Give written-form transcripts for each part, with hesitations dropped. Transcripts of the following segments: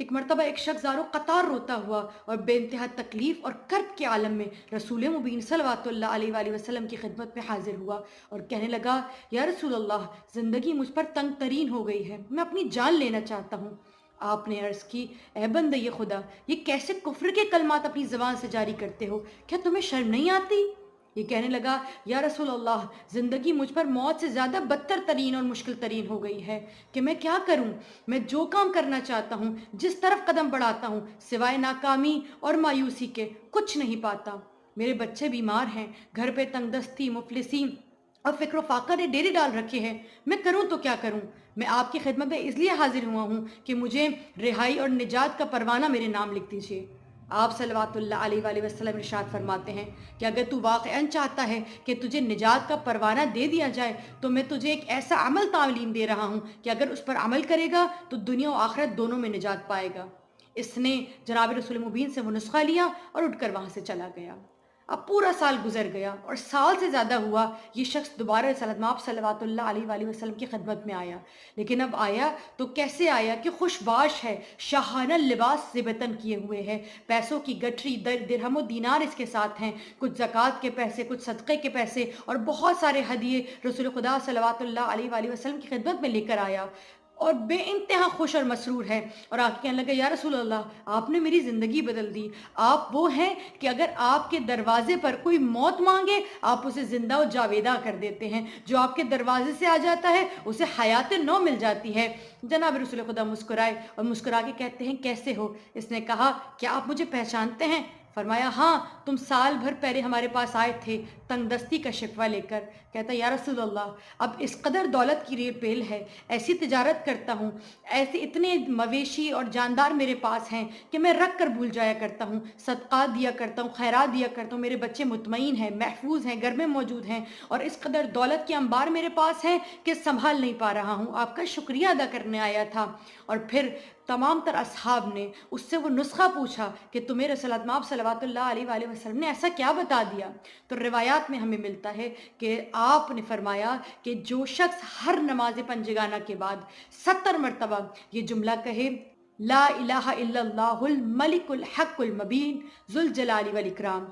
एक मर्तबा एक शख्स ज़ारो कतार रोता हुआ और बेइंतहा तकलीफ़ और कर्ब के आलम में रसूल मुबीन सल्लल्लाहु अलैहि वसल्लम की खिदमत में हाजिर हुआ और कहने लगा, या रसूल अल्लाह, ज़िंदगी मुझ पर तंग तरीन हो गई है, मैं अपनी जान लेना चाहता हूँ। आपने अर्ज़ की, ए बंदे खुदा, ये कैसे कुफ्र के कलमात अपनी ज़बान से जारी करते हो, क्या तुम्हें शर्म नहीं आती? ये कहने लगा, या रसूल अल्लाह, ज़िंदगी मुझ पर मौत से ज़्यादा बदतर तरीन और मुश्किल तरीन हो गई है कि मैं क्या करूं? मैं जो काम करना चाहता हूं, जिस तरफ कदम बढ़ाता हूं, सिवाय नाकामी और मायूसी के कुछ नहीं पाता। मेरे बच्चे बीमार हैं, घर पे तंगदस्ती, मुफलिसी और फ़िक्र फाक़ा ने डेरे डाल रखे हैं। मैं करूं तो क्या करूं? मैं आपकी खिदमत में इसलिए हाजिर हुआ हूं कि मुझे रिहाई और निजात का परवाना मेरे नाम लिख दीजिए। आप सल्लल्लाहु अलैहि वसल्लम इरशाद फरमाते हैं कि अगर तू वाक़अन चाहता है कि तुझे निजात का परवाना दे दिया जाए, तो मैं तुझे एक ऐसा अमल तालीम दे रहा हूँ कि अगर उस पर अमल करेगा तो दुनिया और आखिरत दोनों में निजात पाएगा। इसने जनाब रसूल मुबीन से वो नुस्खा लिया और उठकर वहाँ से चला गया। अब पूरा साल गुजर गया और साल से ज़्यादा हुआ, ये शख्स दोबारा आप सल्लल्लाहु अलैहि वसल्लम की खिदमत में आया। लेकिन अब आया तो कैसे आया कि खुशबाश है, शाहाना लिबास ज़िबतन किए हुए है, पैसों की गठरी दिरहम व दीनार इसके साथ हैं, कुछ ज़कात के पैसे, कुछ सदक़े के पैसे और बहुत सारे हदिये रसूल खुदा सल्लल्लाहु अलैहि वसल्लम की खिदमत में लेकर आया और बेइंतहा खुश और मसरूर है। और आके कहने लगा, या रसूल अल्लाह, आपने मेरी ज़िंदगी बदल दी। आप वो हैं कि अगर आपके दरवाजे पर कोई मौत मांगे, आप उसे ज़िंदा और जावेदा कर देते हैं। जो आपके दरवाजे से आ जाता है, उसे हयात नौ मिल जाती है। जनाब रसूल खुदा मुस्कुराए और मुस्कुरा के कहते हैं, कैसे हो? इसने कहा, क्या आप मुझे पहचानते हैं? फरमाया, हाँ, तुम साल भर पहले हमारे पास आए थे तंगदस्ती का शिकवा लेकर। कहता, या रसूल अल्लाह, अब इस कदर दौलत की रेल पेल है, ऐसी तिजारत करता हूँ, ऐसे इतने मवेशी और जानदार मेरे पास हैं कि मैं रख कर भूल जाया करता हूँ, सदक़ात दिया करता हूँ, खैरात दिया करता हूँ, मेरे बच्चे मुतमईन हैं, महफूज हैं, घर में मौजूद हैं, और इस कदर दौलत के अंबार मेरे पास हैं कि संभाल नहीं पा रहा हूँ। आपका शुक्रिया अदा करने आया था। और फिर तमाम तर असहाब ने उससे वो नुस्खा पूछा कि तुम्हें रसूलुल्लाह सल्लल्लाहु अलैहि वसल्लम ने ऐसा क्या बता दिया? तो रिवायात में हमें मिलता है कि आपने फरमाया कि जो शख्स हर नमाज पंजगाना के बाद 70 मरतबा ये जुमला कहे, ला इलाहा इल्लल्लाहुल मलिकुल हक़्क़ुल मुबीन ज़ुल जलाली वल इकराम,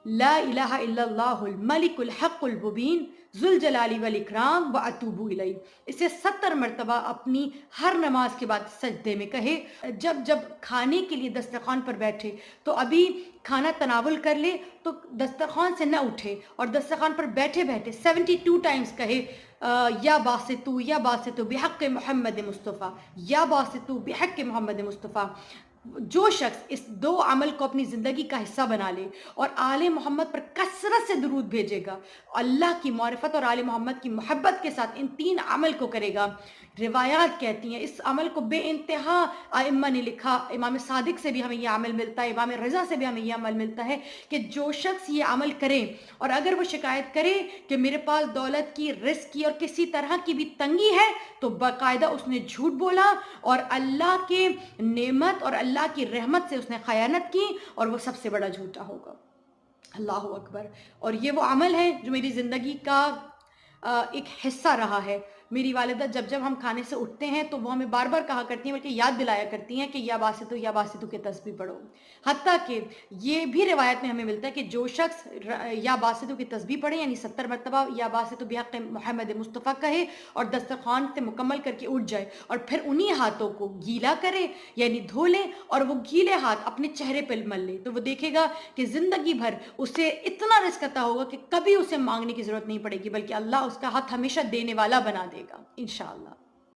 ला इलाहा इल्लल्लाहुल मलिकुल हक़्क़ुल मुबीन ज़ुल जलाली वल इकराम व अतूबु इलैह, इसे 70 मरतबा अपनी हर नमाज के बाद सजदे में कहे। जब जब खाने के लिए दस्तरखान पर बैठे तो अभी खाना तनावुल कर ले तो दस्तरखान से न उठे और दस्तरखान पर बैठे बैठे 72 टाइम्स कहे, या बासितु बिहक़्क़ मोहम्मद मुस्तफ़ा, या बासितु बिहक़्क़ मोहम्मद मुस्तफ़ा। जो शख्स इस दो अमल को अपनी ज़िंदगी का हिस्सा बना ले और आले मोहम्मद पर कसरत से दुरूद भेजेगा, अल्लाह की मारिफत और आले मोहम्मद की मोहब्बत के साथ इन 3 अमल को करेगा। रिवायात कहती हैं इस अमल को बेइंतहा आइम्मा ने लिखा, इमाम सादिक से भी हमें यह अमल मिलता है, इमाम रज़ा से भी हमें यह अमल मिलता है कि जो शख्स ये अमल करे और अगर वो शिकायत करे कि मेरे पास दौलत की, रिस्क की और किसी तरह की भी तंगी है, तो बाकायदा उसने झूठ बोला और अल्लाह के नेमत और अल्लाह की रहमत से उसने खयानत की और वो सबसे बड़ा झूठा होगा। अल्लाह अकबर। और ये वो अमल है जो मेरी ज़िंदगी का एक हिस्सा रहा है। मेरी वालिदा जब जब हम खाने से उठते हैं तो वो हमें बार बार कहा करती हैं, बल्कि याद दिलाया करती हैं कि या बासितु के तस्बीह पढ़ो। हत्ता कि ये भी रिवायत में हमें मिलता है कि जो शख्स या बासितु की तस्बीह पढ़े, यानी 70 मरतबा या बासितु बिहक़्क़ मोहम्मद मुस्तफ़ा कहे और दस्तरखान से मुकम्मल करके उठ जाए और फिर उन्हीं हाथों को गीला करे, यानी धो ले और वो गीले हाथ अपने चेहरे पर मल ले, तो वो देखेगा कि ज़िंदगी भर उसे इतना रिज़्क़ अता होगा कि कभी उसे मांगने की ज़रूरत नहीं पड़ेगी, बल्कि अल्लाह उसका हाथ हमेशा देने वाला बना देगा इंशाअल्लाह।